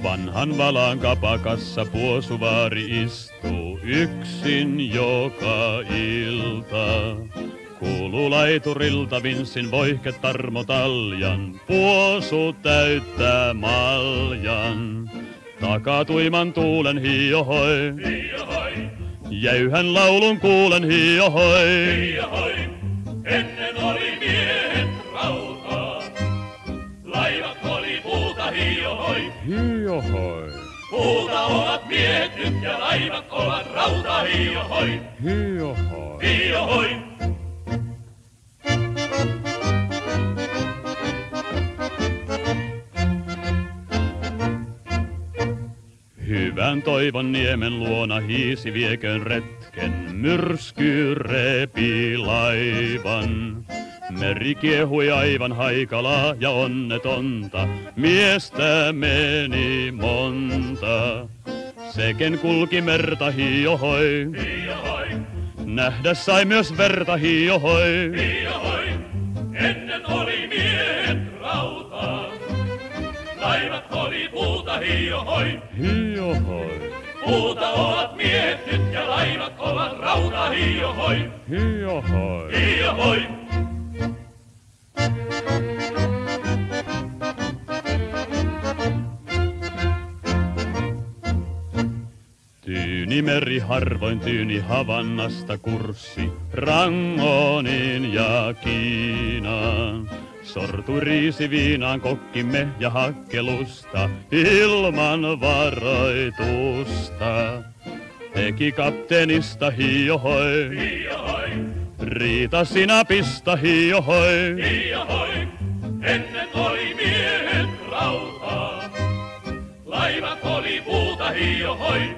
Vanhan valan kapakassa Puosuvaari istuu yksin joka ilta. Kuuluu laiturilta vinssin voihke Tarmo Taljan, Puosu täyttää maljan. Takatuiman tuulen hiohoi, jäyhän laulun kuulen hiohoi. Ennen oli miehet rautaa, laivat oli puuta hiohoi. Hiohoi. Puuta ovat miehet nyt ja laivat ovat rautaa hiohoi. Hiohoi. Hiohoi. Hyvän toivon niemen luona hiisi vieköön retken, myrsky repi laivan. Meri kiehui aivan haikalaa ja onnetonta, miestä meni monta. Seken kulki merta hiohoi, nähdä sai myös verta hiohoi. Ennen oli miehet rautaa, laivat oli puuta hiohoi. Hiohoi. Puuta ovat miehet nyt ja laivat ovat rautaa hiohoi. Hiohoi. Hiohoi. Tyynimeri harvoin tyyni Havannasta kurssi Rangonin ja Kiinaan. Sortui riisi viinaan kokkimme ja hakkelusta ilman varoitusta. Teki kapteenista hiohoi, riita sinä pistä hiohoi. Ennen oli miehet rautaa, laivat oli puuta hiohoi.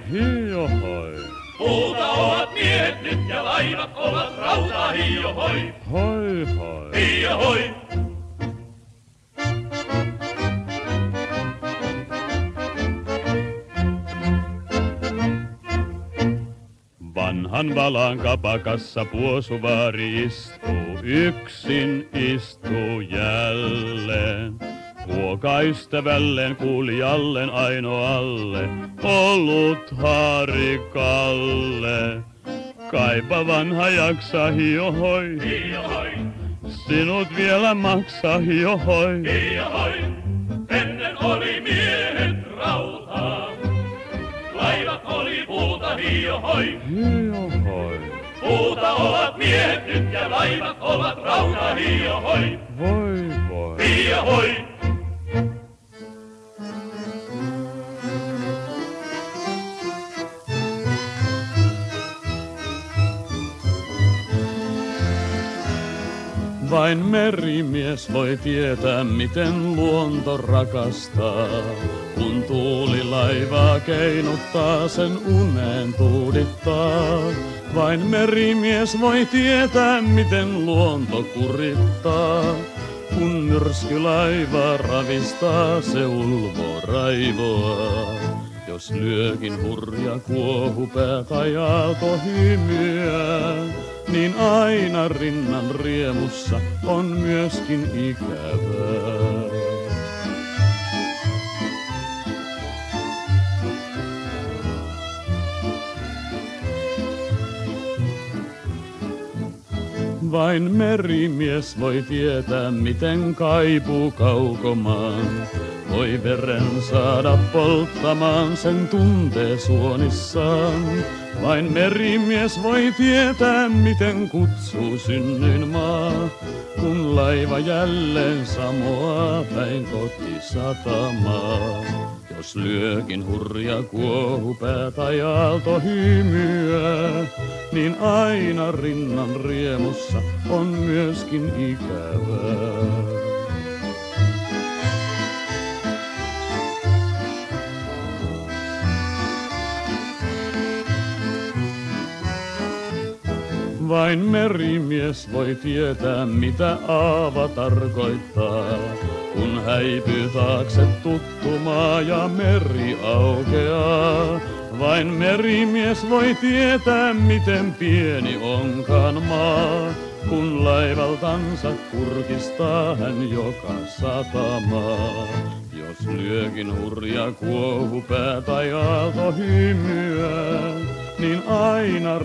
Puuta ovat miehet nyt ja laivat ovat rautaa hiohoi. Hoi hoi. Hiohoi. Vanhan valan kapakassa Puosuvaari istuu, yksin istuu jälleen. Huokaystävälleen kuulijalleen ainoalle, olut harikalle. Kaipa vanha jaksa hiohoi, sinut vielä maksa hiohoi. Ennen oli miehet rautaa, laivat oli puuta hiohoi. Puuta ovat miehet nyt ja laivat ovat rautaa hiohoi. Voi voi. Hiohoi. Vain merimies voi tietää, miten luonto rakastaa. Kun tuuli laivaa keinuttaa, sen uneen tuudittaa. Vain merimies voi tietää, miten luonto kurittaa. Kun myrsky laivaa ravistaa, se ulvoo raivoa. Jos lyökin hurja kuohupää tai aalto hymyää, niin aina rinnan riemussa on myöskin ikävää. Vain merimies voi tietää, miten kaipuu kaukomaan. Voi veren saada polttamaan, sen tuntee suonissaan. Vain merimies voi tietää, miten kutsuu synnyin maa. Kun laiva jälleen samoaa päin kotisatamaa. Jos lyökin hurja kuohupää tai aalto hymyää, niin aina rinnan riemussa on myöskin ikävää. Vain merimies voi tietää, mitä aava tarkoittaa, kun häipyy taakse tuttu maa ja meri aukeaa. Vain merimies voi tietää, miten pieni onkaan maa, valtansa kurkistaa hän joka satamaa. Jos lyökin hurja kuohupää tai aalto hymyää, niin aina